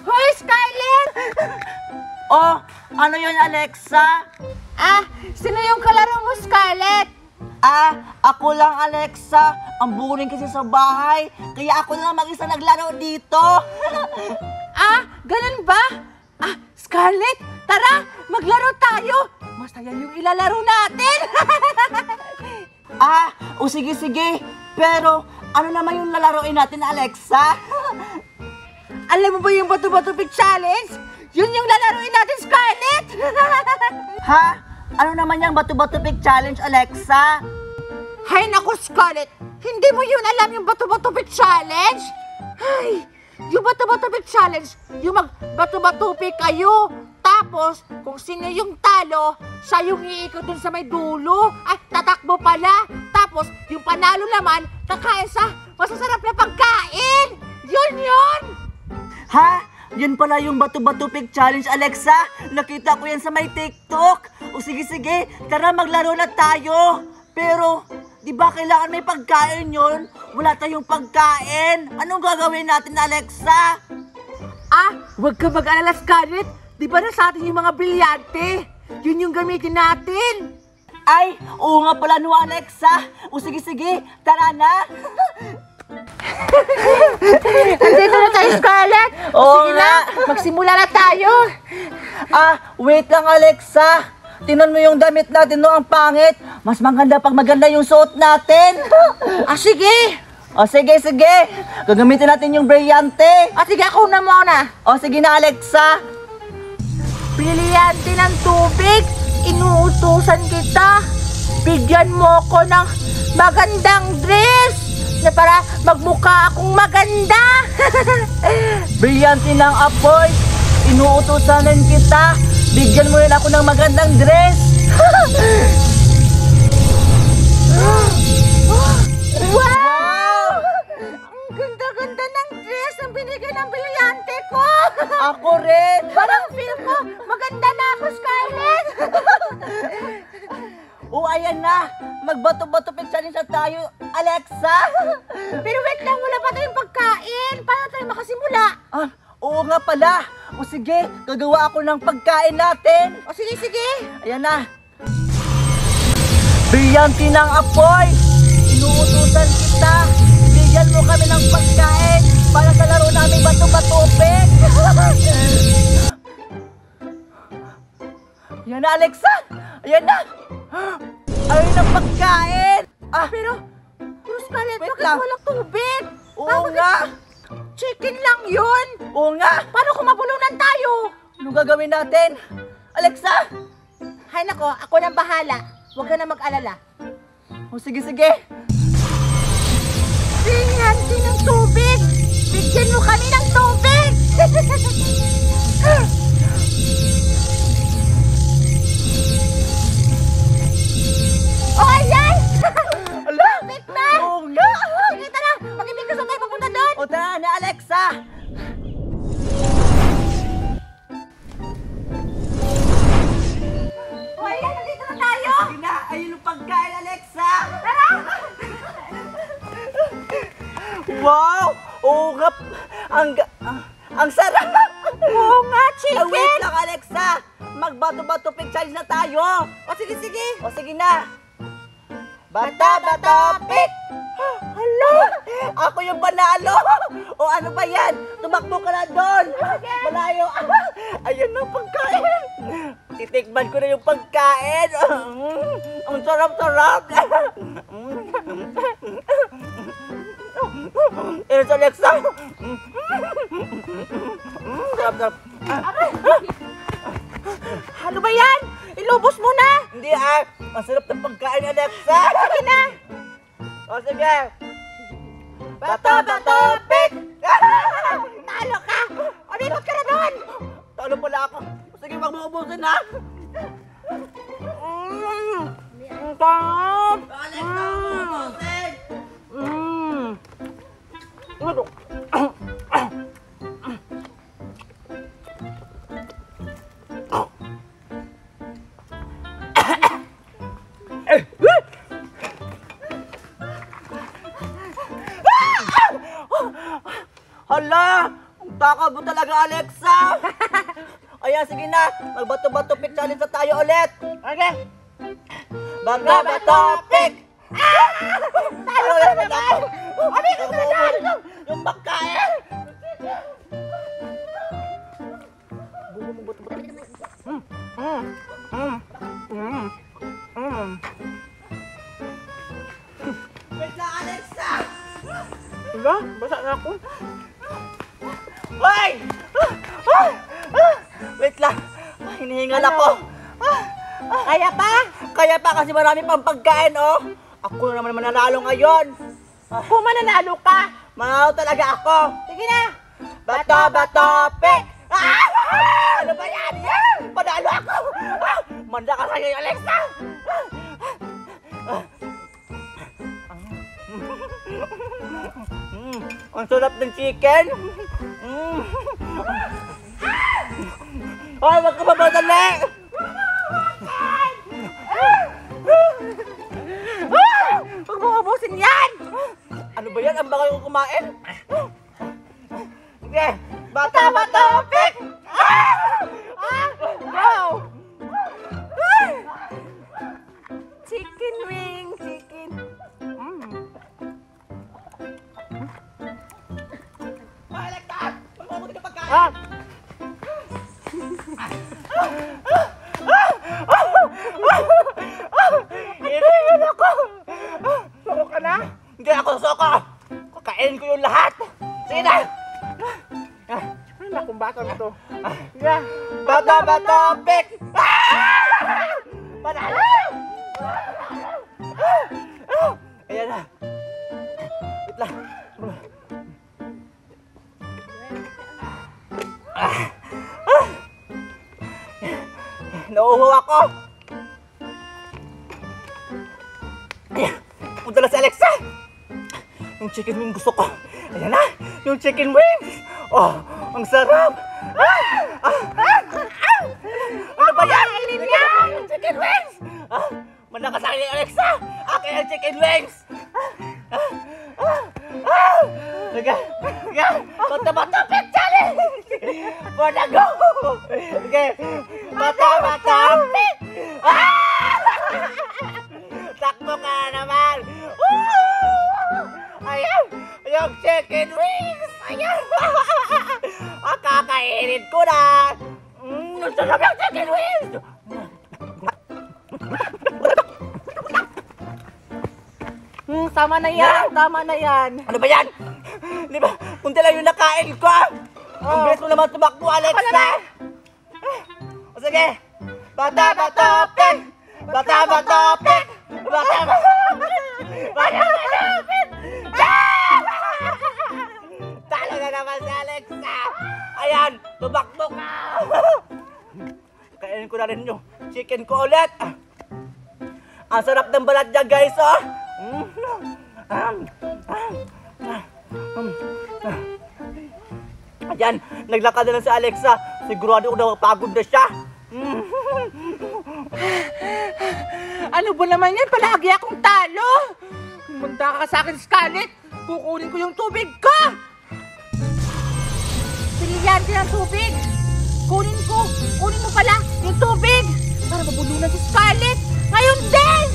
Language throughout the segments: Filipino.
Hoy, Scarlett! Oh, ano yun, Alexa? Sino yung kalaro mo, Scarlett? Ako lang, Alexa. Ang boring kasi sa bahay. Kaya ako lang mag-isa naglaro dito. Ganun ba? Scarlett, tara, maglaro tayo. Masaya yung ilalaro natin. Sige. Pero, ano naman yung lalaroin natin, Alexa? Alam mo ba yung Bato-Bato Pick Challenge? Yun yung lalaroin natin, Scarlett. Ano naman yung Bato-Bato Pick Challenge, Alexa? Hay naku, Scarlett, hindi mo yun alam yung Bato-Bato Pick Challenge? Ay, yung Bato-Bato Pick Challenge, yung mag-bato-bato pick kayo. Tapos, kung sino yung talo, siya yung iikot dun sa may dulo. Ay, tatakbo pala. Tapos, yung panalo naman, kakain sa masasarap na pagkain. Yun! Yun pala yung Bato-Bato Pick Challenge, Alexa. Nakita ko yan sa may TikTok. Sige, tara maglaro na tayo. Pero, di ba kailangan may pagkain yun? Wala tayong pagkain. Anong gagawin natin, Alexa? Huwag ka mag-alala, Scarlett. Di ba nasa atin yung mga brilyante? Yun yung gamitin natin. Ay, oo nga pala no, Alexa. Sige, tara na. Andito na tayo, Scarlett. Oo Sige nga. na, magsimula na tayo. Wait lang, Alexa. Tingnan mo yung damit natin, no, ang pangit. Mas maganda pag maganda yung suot natin. Sige. Sige. Gagamitin natin yung brilyante. Sige, ako na muna. Sige na, Alexa. Brilyante ng tubig, inuutusan kita. Bigyan mo ko ng magandang dress na para magmukha akong maganda. Brilyante ng apoy, inuutusan din kita. Bigyan mo rin ako ng magandang dress. Wow! Ang ganda-ganda ng dress ang binigay ng brilyante ko. Ako rin. Parang feel ko, maganda na ako, Scarlett. Ayan na. Magbato-bato pick challenge na tayo, Alexa. Pero wait lang, wala pa tayong pagkain. Paano tayo makasimula? Oo nga pala. Sige, gagawa ako ng pagkain natin. Sige. Ayan na. Brilyante ng apoy, inuutusan kita. Bigyan mo kami ng pagkain para sa laro naming bato-bato pick. Ayan na, Alexa. Ayan na. Ayun ang pagkain. Pero Scarlett, Wait bakit lang. walang tubig? Oo nga. Chicken lang yun. Oo nga. Paano kung mabulunan tayo? Anong gagawin natin? Alexa. Hay nako, ako nang bahala. Huwag ka na mag-alala. Sige. Brilyante ng tubig! Bigyan mo kami ng tubig! Ayan! Tubig na! Oo nga. Sige, tara! Mag-ibig gusto tayo papunta doon! Tara na, Alexa. Ayan, nandito na tayo! Sige na, ayun ang pagkain, Alexa. Tara! Wow! Oo nga. Ang sarap. Oo nga, chicken! Wait lang, Alexa. Magbato-bato pick challenge na tayo. Sige! Sige na. Bata-bato pick. Hala! Ako yung panalo. Ano ba yan? Tumakbo ka na doon. Malayo. Ayun na pagkain. Titikman ko na yung pagkain. Ang sarap-sarap. Sa Alexa. Sarap-sarap. Ano ba yan? Ilubos mo na! Hindi ang sarap ng pagkain, Alexa. Sige na! Sige. Bato-bato pick. Talo ka! Umibot ka na doon! Talo pala ako. Sige, magbubusin na. Ang sarap! Alexa, magbubusin. Hala! Ang takaw mo talaga, Alexa! Ayan, sige na. Magbato-bato pick challenge na tayo ulit. Okay. Bato-bato pick! Talo ka naman! Ano yung nanalo? Yung pagkain! Wait lang, Alexa! Diba? Basa na ako. Hoy! Wait lang. Hinihingal Ano? ako. Kaya pa? Kaya pa kasi marami pang pagkain, oh. Ako na naman mananalo ngayon. Kung mananalo ka, Manalo talaga ako. sige na. Bato-bato pick! Ano ba yan? Panalo ako! Manda ka sa'yo, Alexa! Ang sarap ng chicken! Ay, wag ka mamadali! Huwag mo ubusin yan! Ano ba yan? Ang bakal ko kumain? Sige! Bato-bato pick! Go! Chicken wing, chicken. Alexa! Magmamuti ka pagkain! Ah! Hinihingal ako! Suko ka na? Hindi ako soko! Kakain ko yung lahat! Sige na! Ay, nakong bata na to. Yeah. Bato-bato pick! Panalo! Ayan na! Wait lang! Nauuhaw ako! Punta na si Alexa! Yung chicken wing gusto ko! Ayan na! Yung chicken wings! Oh! Ang sarap! Ano ba yan? Yung chicken wings! Manda ka sa akin, Alexa! Akin ang chicken wings! Sige! Sige! Bato-bato pick challenge! For the go! Sige! Bato-bato pick! Takbo ka naman! Ayan! Yung chicken wings! Ayan! Kakainin ko na! Sarap yung chicken wings! Tama na yan, tama na yan. Ano ba yan? Di ba? Kunti lang yung nakain ko! Ang bilis mo naman tumakbo, Alexa! O sige! Bata-bato pick! Bata-bato pick! Bata-bato pick! Bata-bato pick! Talo na naman si Alexa! Ayan! Tumakbo ka! Kainin ko na rin yung chicken ko ulit! Ang sarap ng balat niya, guys, oh! Ayan, naglakad na lang si Alexa. Sigurado ko na pagod na siya. Ano ba naman yan? Palagi akong talo. Manda ka sa akin, Scarlett. Kukunin ko yung tubig ko. Sige yan, ang tubig. Kunin ko. Kunin mo pala yung tubig. Para mabulunan si Scarlett. Ngayon din!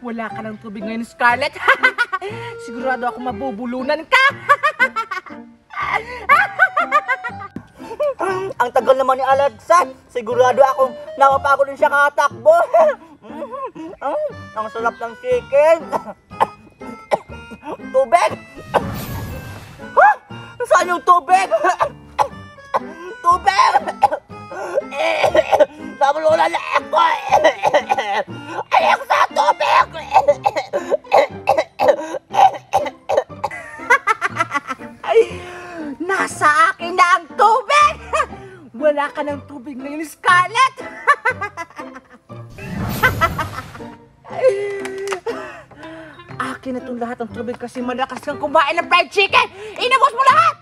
Wala ka ng tubig ngayon, Scarlett. Sigurado ako mabubulunan ka. Ang tagal naman ni Alexa. Sigurado akong napapagod din siya kakatakbo. Ang sarap ng chicken. Tubig! Saan yung tubig? Tubig! Nabulunan na ako! Alexa, tubig! Nasa akin na ang tubig! Wala ka ng tubig ngayon, Scarlett! Akin na itong lahat ng tubig kasi malakas kang kumain ng fried chicken! Inabos mo lahat!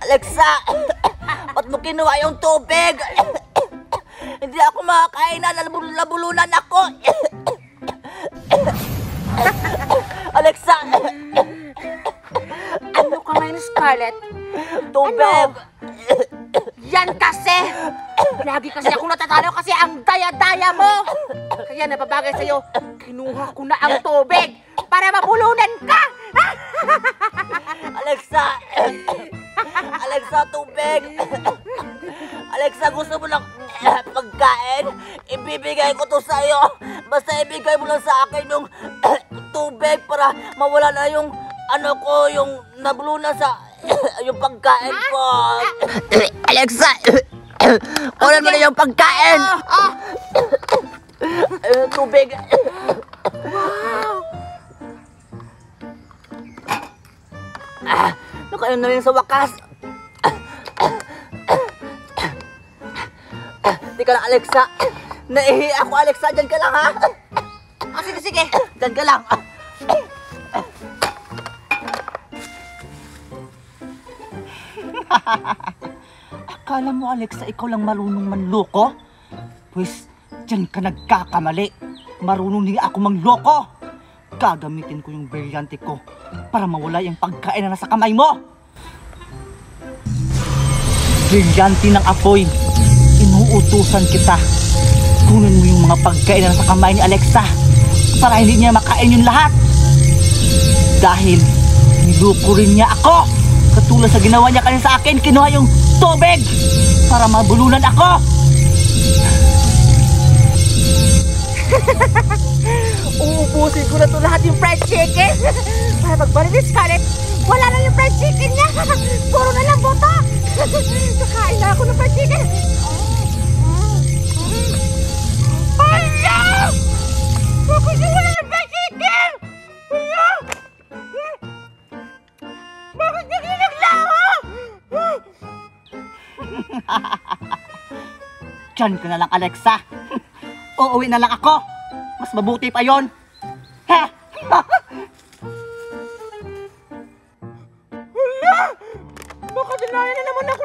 Alexa! Ba't mo kinuha yung tubig? Hindi Hindi ako makakain na, nabulunan ako. Alexa! Ano ka ngayon, Scarlett? Tubig! Yan kasi! Lagi kasi ako natatalo kasi ang daya-daya mo! Kaya nababagay sa'yo, kinuha ko na ang tubig para mabulunan ka! Alexa! Alexa, tubig! Alexa, gusto mo ng pagkain? Ibibigay ko to sa'yo. Basta ibigay mo lang sa akin yung tubig para mawala na yung yung nabulunan sa yung pagkain ko. Alexa! Kunin mo na yung pagkain! Tubig! Wow! Nakain na rin sa wakas. Teka lang, Alexa. Naihi ako, Alexa. Diyan ka lang, ha? Sige, sige. Diyan ka lang. Akala mo, Alexa, ikaw lang marunong manloko? Pues, diyan ka nagkakamali. Marunong din ako mangloko. Gagamitin ko yung brilyante ko para mawala yung pagkain na nasa kamay mo. Brilyante ng apoy. Inuutusan kita. Kunin mo yung mga pagkain na nasa kamay ni Alexa para hindi niya makain yung lahat. Dahil niluko rin niya ako. Katulad sa ginawa niya kanina sa akin, kinuha yung tubig para mabulunan ako. Uubusin ko na to lahat yung fried chicken. Para pagbalik ni Scarlett, wala na yung fried chicken niya. Puro na lang buto. Kakain na ako ng fried chicken. Hala! Bakit na wala ng fried chicken? Hala! Bakit bigla naglaho? Diyan ka na lang, Alexa. Uuwi na lang ako. Mas mabuti pa yon. Ha? Hala! Baka dinayan na naman ako